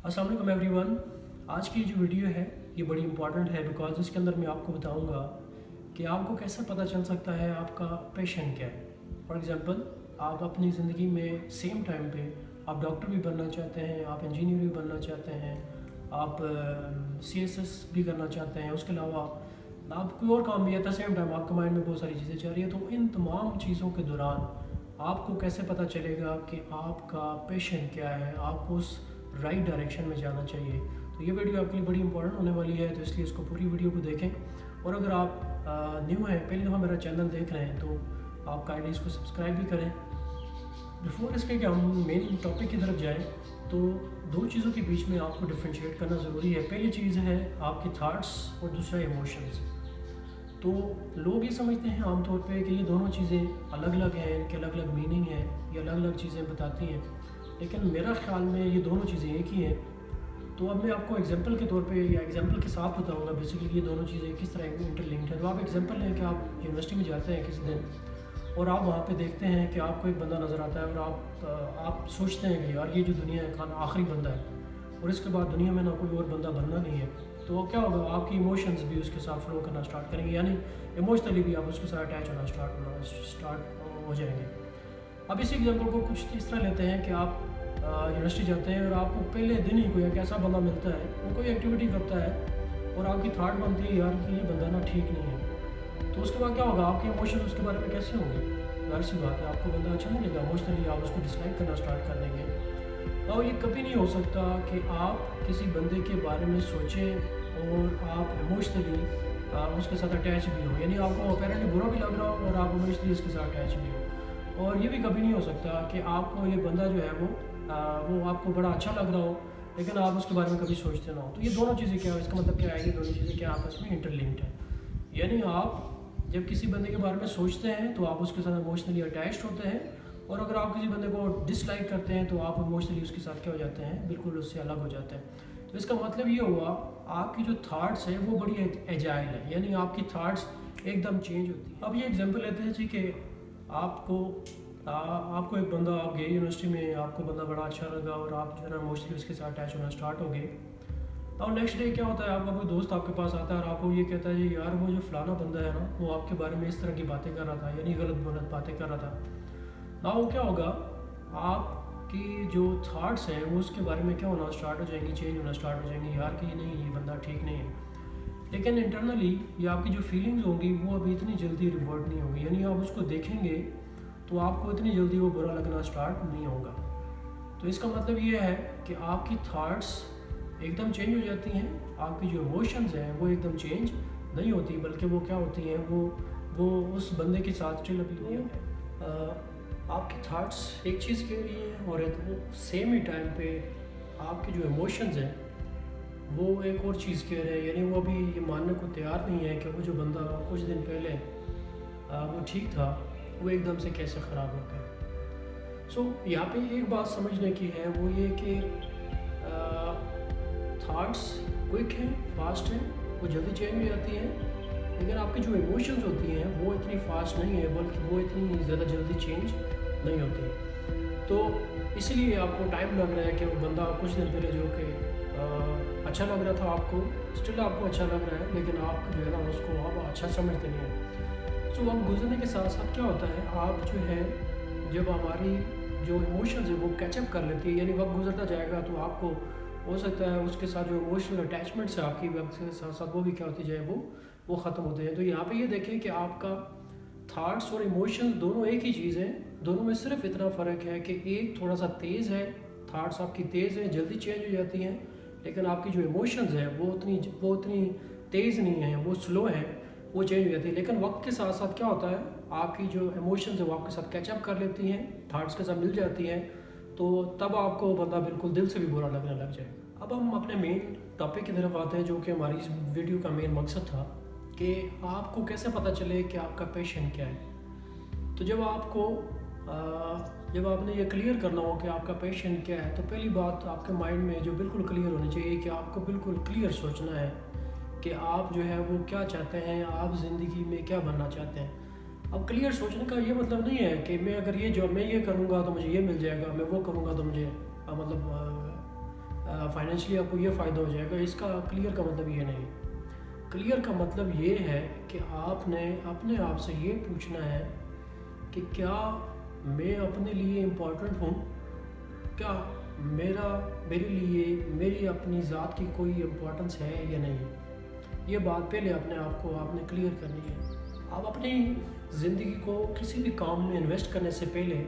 अस्सलाम वालेकुम एवरीवन। आज की जो वीडियो है ये बड़ी इंपॉर्टेंट है बिकॉज इसके अंदर मैं आपको बताऊंगा कि आपको कैसे पता चल सकता है आपका पैशन क्या है। फॉर एग्जांपल, आप अपनी ज़िंदगी में सेम टाइम पे आप डॉक्टर भी बनना चाहते हैं, आप इंजीनियर भी बनना चाहते हैं, आप CSS भी करना चाहते हैं, उसके अलावा आप कोई और काम भी है, एट द सेम टाइम आपके माइंड में बहुत सारी चीज़ें चल रही है। तो इन तमाम चीज़ों के दौरान आपको कैसे पता चलेगा कि आपका पैशन क्या है, आपको उस राइट डायरेक्शन में जाना चाहिए। तो ये वीडियो आपके लिए बड़ी इंपॉर्टेंट होने वाली है, तो इसलिए इसको पूरी वीडियो को देखें। और अगर आप न्यू हैं, पहली दफ़ा मेरा चैनल देख रहे हैं, तो आप काइंडली इसको सब्सक्राइब भी करें। बिफोर इसके कि हम मेन टॉपिक की तरफ जाएं, तो दो चीज़ों के बीच में आपको डिफ्रेंशिएट करना ज़रूरी है। पहली चीज़ है आपकी थाट्स और दूसरा इमोशंस। तो लोग ये समझते हैं आमतौर पे कि ये दोनों चीज़ें अलग अलग हैं, इनके अलग अलग मीनिंग है, ये अलग अलग चीज़ें बताती हैं, लेकिन मेरा ख्याल में ये दोनों चीज़ें एक ही हैं। तो अब मैं आपको एग्जांपल के तौर पे या एग्जांपल के साथ बताऊंगा बेसिकली ये दोनों चीज़ें किस तरह इंटरलिंक्ड है। तो आप एग्जांपल लें कि आप यूनिवर्सिटी में जाते हैं किसी दिन और आप वहाँ पे देखते हैं कि आपको एक बंदा नज़र आता है और आप सोचते हैं कि यार ये जो दुनिया है खाना आखिरी बंदा है और इसके बाद दुनिया में ना कोई और बंदा बनना नहीं है। तो क्या होगा, आपकी इमोशंस भी उसके साथ फ्लो करना स्टार्ट करेंगे, यानी इमोशनली भी आप उसके साथ अटैच होना स्टार्ट हो जाएंगे। अब इस एग्जांपल को कुछ इस तरह लेते हैं कि आप यूनिवर्सिटी जाते हैं और आपको पहले दिन ही कोई एक ऐसा बंदा मिलता है, वो कोई एक्टिविटी करता है और आपकी थॉट बनती है यार कि ये बंदा ना ठीक नहीं है। तो उसके बाद क्या होगा, आपके इमोशन उसके बारे में कैसे होंगे? जाहिर सी बात है, आपको बंदा अच्छा नहीं लगेगा, इमोशनली आप उसको डिसलाइक करना स्टार्ट कर देंगे। और ये कभी नहीं हो सकता कि आप किसी बंदे के बारे में सोचें और आप इमोशनली उसके साथ अटैच भी हो, यानी आपको अपेरेंटली बुरा भी लग रहा हो और आप इमोशनली उसके साथ अटैच भी हो। और ये भी कभी नहीं हो सकता कि आपको ये बंदा जो है वो आपको बड़ा अच्छा लग रहा हो लेकिन आप उसके बारे में कभी सोचते ना हो। तो ये दोनों चीज़ें क्या है, इसका मतलब क्या है, ये दोनों चीज़ें क्या आपस में इंटरलिंक्ड है। यानी आप जब किसी बंदे के बारे में सोचते हैं तो आप उसके साथ इमोशनली अटैच्ड होते हैं, और अगर आप किसी बंदे को डिसलाइक करते हैं तो आप इमोशनली उसके साथ क्या हो जाते हैं, बिल्कुल उससे अलग हो जाते हैं। तो इसका मतलब ये हुआ आपकी जो थाट्स है वो बड़ी एजाइल है, यानी आपकी थाट्स एकदम चेंज होती है। अब ये एग्जांपल लेते हैं जी कि आपको एक बंदा, आप गए यूनिवर्सिटी में, आपको बंदा बड़ा अच्छा लगा और आप जो है ना इमोशनली उसके साथ अटैच होना स्टार्ट हो गए। और नेक्स्ट डे क्या होता है, आपका कोई दोस्त आपके पास आता है और आपको ये कहता है जी यार वो जो फलाना बंदा है ना वो आपके बारे में इस तरह की बातें कर रहा था, यानी गलत बातें कर रहा था ना। वो क्या होगा, आपकी जो थाट्स हैं वो उसके बारे में क्या होना स्टार्ट हो जाएंगी, चेंज होना स्टार्ट हो जाएंगी, यार कि नहीं ये बंदा ठीक नहीं है। लेकिन इंटरनली ये आपकी जो फीलिंग्स होंगी वो अभी इतनी जल्दी रिवर्ट नहीं होंगी, यानी आप उसको देखेंगे तो आपको इतनी जल्दी वो बुरा लगना स्टार्ट नहीं होगा। तो इसका मतलब ये है कि आपकी थाट्स एकदम चेंज हो जाती हैं, आपकी जो इमोशंस हैं वो एकदम चेंज नहीं होती, बल्कि वो क्या होती हैं, वो उस बंदे के साथ स्टिल अभी है। आपकी थाट्स एक चीज़ कह रही हैं और वो सेम ही टाइम पे आपके जो इमोशंस हैं वो एक और चीज़ कह रहे हैं, यानी वो अभी ये मानने को तैयार नहीं है कि वो जो बंदा कुछ दिन पहले वो ठीक था वो एकदम से कैसे ख़राब हो गया। सो यहाँ पे एक बात समझने की है, वो ये कि थाट्स क्विक हैं, फास्ट हैं, वो जल्दी चेंज हो जाती हैं, लेकिन आपकी जो इमोशंस होती हैं वो इतनी फास्ट नहीं है, बल्कि वो इतनी ज़्यादा जल्दी चेंज नहीं होती। तो इसलिए आपको टाइम लग रहा है कि वो बंदा कुछ दिन पहले जो कि अच्छा लग रहा था आपको, स्टिल आपको अच्छा लग रहा है, लेकिन आप जो है ना उसको आप अच्छा समझते नहीं हैं। तो वक्त गुजरने के साथ साथ क्या होता है, आप जो है जब हमारी जो इमोशंस है वो कैचअप कर लेती है, यानी वक्त गुजरता जाएगा तो आपको हो सकता है उसके साथ जो इमोशनल अटैचमेंट्स है आपकी वक्त के साथ साथ वो भी क्या होती जाए, वो ख़त्म होते हैं। तो यहाँ पे ये देखें कि आपका थाट्स और इमोशंस दोनों एक ही चीज़ है, दोनों में सिर्फ इतना फ़र्क है कि एक थोड़ा सा तेज़ है, थाट्स आपकी तेज़ है, जल्दी चेंज हो जाती हैं, लेकिन आपकी जो इमोशंस है वो उतनी तेज़ नहीं है, वो स्लो है, वो चेंज हो जाती है। लेकिन वक्त के साथ साथ क्या होता है, आपकी जो इमोशंस है वो आपके साथ कैचअप कर लेती हैं, थाट्स के साथ मिल जाती हैं, तो तब आपको बंदा बिल्कुल दिल से भी बुरा लगने लग जाएगा। अब हम अपने मेन टॉपिक की तरफ आते हैं, जो कि हमारी इस वीडियो का मेन मकसद था कि आपको कैसे पता चले कि आपका पैशन क्या है। तो जब आपने ये क्लियर करना हो कि आपका पैशन क्या है, तो पहली बात आपके माइंड में जो बिल्कुल क्लियर होनी चाहिए कि आपको बिल्कुल क्लियर सोचना है कि आप जो है वो क्या चाहते हैं, आप ज़िंदगी में क्या बनना चाहते हैं। अब क्लियर सोचने का ये मतलब नहीं है कि मैं अगर मैं ये करूँगा तो मुझे ये मिल जाएगा, मैं वो करूँगा तो मुझे فائنینشلی آپ کو یہ فائدہ ہو جائے گا، اس کا کلیئر کا مطلب یہ نہیں۔ کلیئر کا مطلب یہ ہے کہ آپ نے اپنے آپ سے یہ پوچھنا ہے کہ کیا میں اپنے لیے امپورٹنٹ ہوں، کیا میرے لیے میری اپنی ذات کی کوئی امپورٹنس ہے یا نہیں۔ یہ بات پہلے اپنے آپ کو آپ نے کلیئر کرنی ہے۔ آپ اپنی زندگی کو کسی بھی کام میں انویسٹ کرنے سے پہلے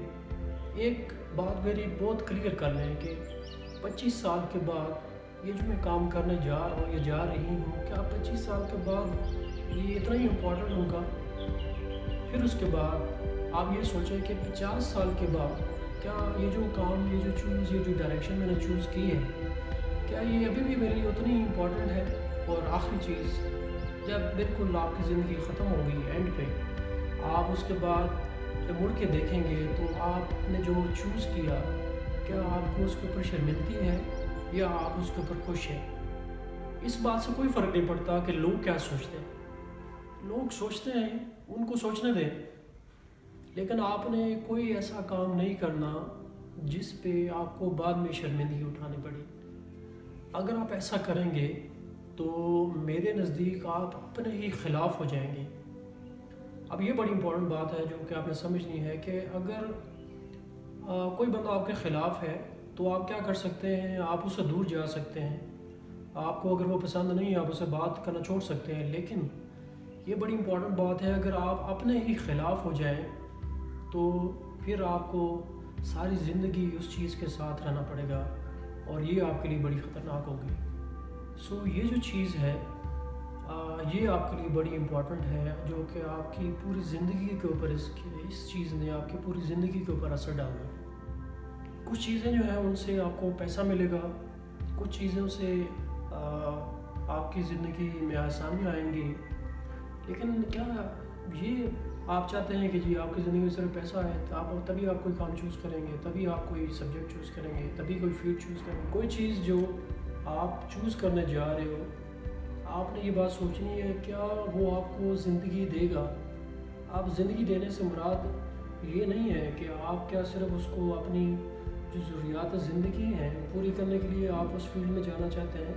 ایک بات میری بہت کلیئر کر لیں کہ 25 سال کے بعد یہ جو میں کام کرنے جا رہا ہوں یا جا رہی ہوں، کیا 25 سال کے بعد یہ اتنا ہی امپورٹنٹ ہوگا؟ پھر اس کے بعد آپ یہ سوچیں کہ 50 سال کے بعد کیا یہ جو کام، یہ جو ڈائریکشن میں نے چوز کی ہے، کیا یہ ابھی بھی میرے لیے اتنی امپورٹنٹ ہے؟ اور آخری چیز، جب بالکل آپ کی زندگی ختم ہو گئی اینڈ پہ، آپ اس کے بعد جب مڑ کے دیکھیں گے تو آپ نے جو چوز کیا، کیا آپ کو اس کے اوپر شرمندگی ہے یا آپ اس کے اوپر خوش ہیں؟ اس بات سے کوئی فرق نہیں پڑتا کہ لوگ کیا سوچتے ہیں۔ لوگ سوچتے ہیں، ان کو سوچنے دیں، لیکن آپ نے کوئی ایسا کام نہیں کرنا جس پہ آپ کو بعد میں شرمندگی اٹھانی پڑے۔ اگر آپ ایسا کریں گے تو میرے نزدیک آپ اپنے ہی خلاف ہو جائیں گے۔ اب یہ بڑی امپورٹنٹ بات ہے جو کہ آپ نے سمجھنی ہے کہ اگر کوئی بندہ آپ کے خلاف ہے تو آپ کیا کر سکتے ہیں، آپ اسے دور جا سکتے ہیں، آپ کو اگر وہ پسند نہیں ہے آپ اسے بات کرنا چھوڑ سکتے ہیں، لیکن یہ بڑی امپورٹنٹ بات ہے اگر آپ اپنے ہی خلاف ہو جائیں تو پھر آپ کو ساری زندگی اس چیز کے ساتھ رہنا پڑے گا اور یہ آپ کے لیے بڑی خطرناک ہوگی۔ یہ جو چیز ہے یہ آپ کے لیے بڑی امپورٹنٹ ہے، جو کہ آپ کی پوری زندگی کے اوپر اس چیز نے آپ کی پوری زندگی کے اوپر اثر ڈالنا ہے۔ کچھ چیزیں جو ہیں ان سے آپ کو پیسہ ملے گا، کچھ چیزوں سے آپ کی زندگی میں آسانی آئیں گی، لیکن کیا یہ آپ چاہتے ہیں کہ جی آپ کی زندگی میں صرف پیسہ ہے تو تبھی آپ کوئی کام چوز کریں گے، تبھی آپ کوئی سبجیکٹ چوز کریں گے، تبھی کوئی فیلڈ چوز کریں گے؟ کوئی چیز جو آپ چوز کرنے جا رہے ہو، آپ نے یہ بات سوچنی ہے کیا وہ آپ کو زندگی دے گا۔ آپ زندگی دینے سے مراد یہ نہیں ہے کہ آپ کیا صرف اس کو اپنی جو ضروریات زندگی ہیں پوری کرنے کے لیے آپ اس فیلڈ میں جانا چاہتے ہیں۔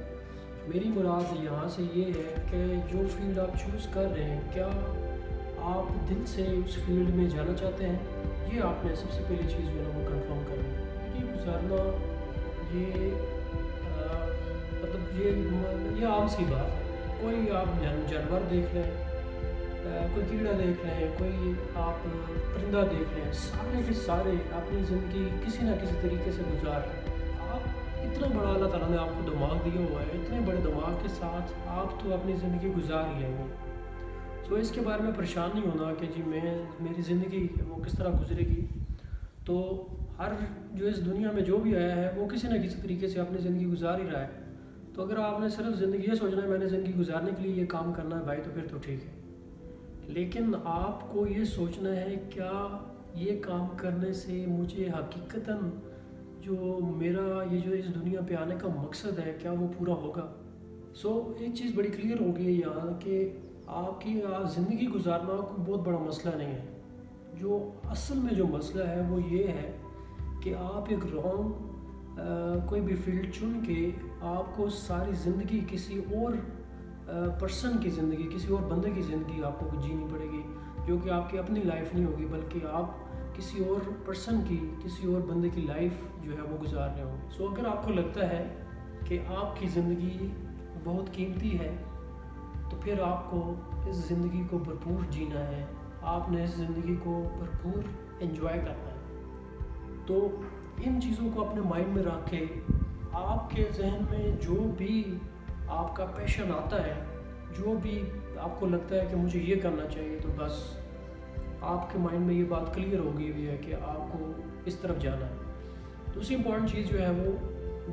میری مراد یہاں سے یہ ہے کہ جو فیلڈ آپ چوز کر رہے ہیں کیا آپ دل سے اس فیلڈ میں جانا چاہتے ہیں؟ یہ آپ نے سب سے پہلی چیز جو ہے وہ کنفرم کرنی ہے۔ یہ گزارنا یہ عام سی بات ہے۔ کوئی آپ جانور دیکھ لیں، کوئی کیڑا دیکھ لیں، کوئی آپ پرندہ دیکھ لیں، سارے کے سارے اپنی زندگی کسی نہ کسی طریقے سے گزار رہے ہیں۔ آپ اتنا بڑا اللہ تعالیٰ نے آپ کو دماغ دیا ہوا ہے، اتنے بڑے دماغ کے ساتھ آپ تو اپنی زندگی گزار ہی لیں گے۔ اس کے بارے میں پریشان نہیں ہونا کہ جی میری زندگی وہ کس طرح گزرے گی۔ تو ہر جو اس دنیا میں جو بھی آیا ہے وہ کسی نہ کسی طریقے سے اپنی زندگی گزار ہی رہا ہے۔ تو اگر آپ نے صرف زندگی یہ سوچنا ہے میں نے زندگی گزارنے کے لیے یہ کام کرنا ہے بھائی، تو پھر تو ٹھیک ہے، لیکن آپ کو یہ سوچنا ہے کیا یہ کام کرنے سے مجھے حقیقتاً جو میرا یہ جو اس دنیا پہ آنے کا مقصد ہے کیا وہ پورا ہوگا۔ ایک چیز بڑی کلیئر ہو گئی ہے یہاں کہ آپ کی زندگی گزارنا کوئی بہت بڑا مسئلہ نہیں ہے۔ جو اصل میں جو مسئلہ ہے وہ یہ ہے کہ آپ ایک کوئی بھی فیلڈ چن کے آپ کو ساری زندگی کسی اور پرسن کی زندگی، کسی اور بندے کی زندگی آپ کو جینی پڑے گی، جو کہ آپ کی اپنی لائف نہیں ہوگی بلکہ آپ کسی اور پرسن کی، کسی اور بندے کی لائف جو ہے وہ گزار رہے ہوں۔ اگر آپ کو لگتا ہے کہ آپ کی زندگی بہت قیمتی ہے تو پھر آپ کو اس زندگی کو بھرپور جینا ہے، آپ نے اس زندگی کو بھرپور انجوائے کرنا ہے۔ تو ان چیزوں کو اپنے مائنڈ میں رکھ کے آپ کے ذہن میں جو بھی آپ کا پیشن آتا ہے، جو بھی آپ کو لگتا ہے کہ مجھے یہ کرنا چاہیے، تو بس آپ کے مائنڈ میں یہ بات کلیئر ہو گئی ہوئی ہے کہ آپ کو اس طرف جانا ہے۔ دوسری امپورٹنٹ چیز جو ہے وہ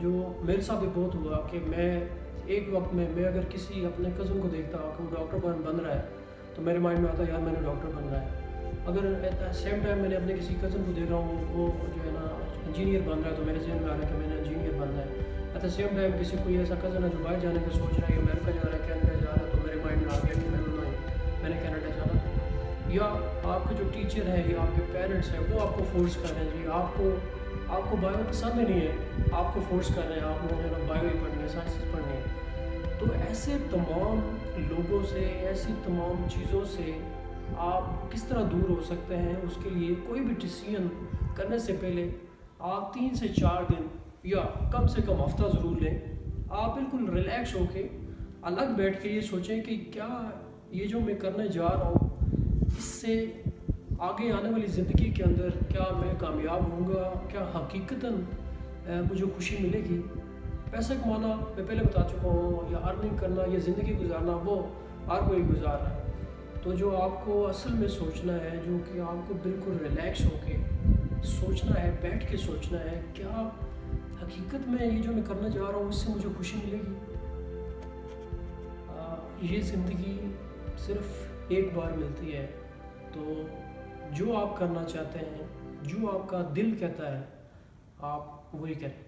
جو میرے ساتھ بھی بہت ہوا کہ میں ایک وقت میں اگر کسی اپنے کزن کو دیکھتا کہ وہ ڈاکٹر بن رہا ہے تو میرے مائنڈ میں آتا ہے یار میں نے ڈاکٹر بننا ہے۔ اگر ایٹ دا سیم ٹائم میں نے اپنے کسی کزن کو دیکھ رہا ہوں وہ جو ہے نا انجینئر بن رہا ہے تو میرے ذہن میں آ رہا ہے کہ میں نے انجینئر بننا ہے۔ ایٹ دا سیم ٹائم کسی کوئی ایسا کزن ہے جو باہر جانے کا سوچ رہا ہے، امریکہ جا رہا ہے، کینیڈا جا رہا ہے، تو میرے مائنڈ میں آ گیا کہ میں نے کینیڈا جانا تھا۔ یا آپ کے جو ٹیچر ہیں یا آپ کے پیرنٹس ہیں وہ آپ کو فورس کر رہے ہیں جی آپ کو آپ کو بایو پسند ہی نہیں ہے، آپ کو فورس کر رہے ہیں آپ نے نا بایو ہی پڑھنی ہے، سائنسز پڑھنی ہے، تو ایسے تمام لوگوں سے، ایسی تمام چیزوں سے آپ کس طرح دور ہو سکتے ہیں؟ اس کے لیے کوئی بھی ڈیسیژن کرنے سے پہلے آپ 3 سے 4 دن یا کم سے کم ہفتہ ضرور لیں، آپ بالکل ریلیکس ہو کے الگ بیٹھ کے یہ سوچیں کہ کیا یہ جو میں کرنے جا رہا ہوں اس سے آگے آنے والی زندگی کے اندر کیا میں کامیاب ہوں گا، کیا حقیقتاً مجھے خوشی ملے گی؟ پیسہ کمانا میں پہلے بتا چکا ہوں، یا ارننگ کرنا یا زندگی گزارنا وہ ہر کوئی گزار رہا ہے، تو جو آپ کو اصل میں سوچنا ہے، جو کہ آپ کو بالکل ریلیکس ہو کے سوچنا ہے، بیٹھ کے سوچنا ہے، کیا حقیقت میں یہ جو میں کرنا جا رہا ہوں اس سے مجھے خوشی ملے گی؟ یہ زندگی صرف ایک بار ملتی ہے، تو جو آپ کرنا چاہتے ہیں، جو آپ کا دل کہتا ہے، آپ وہی کریں۔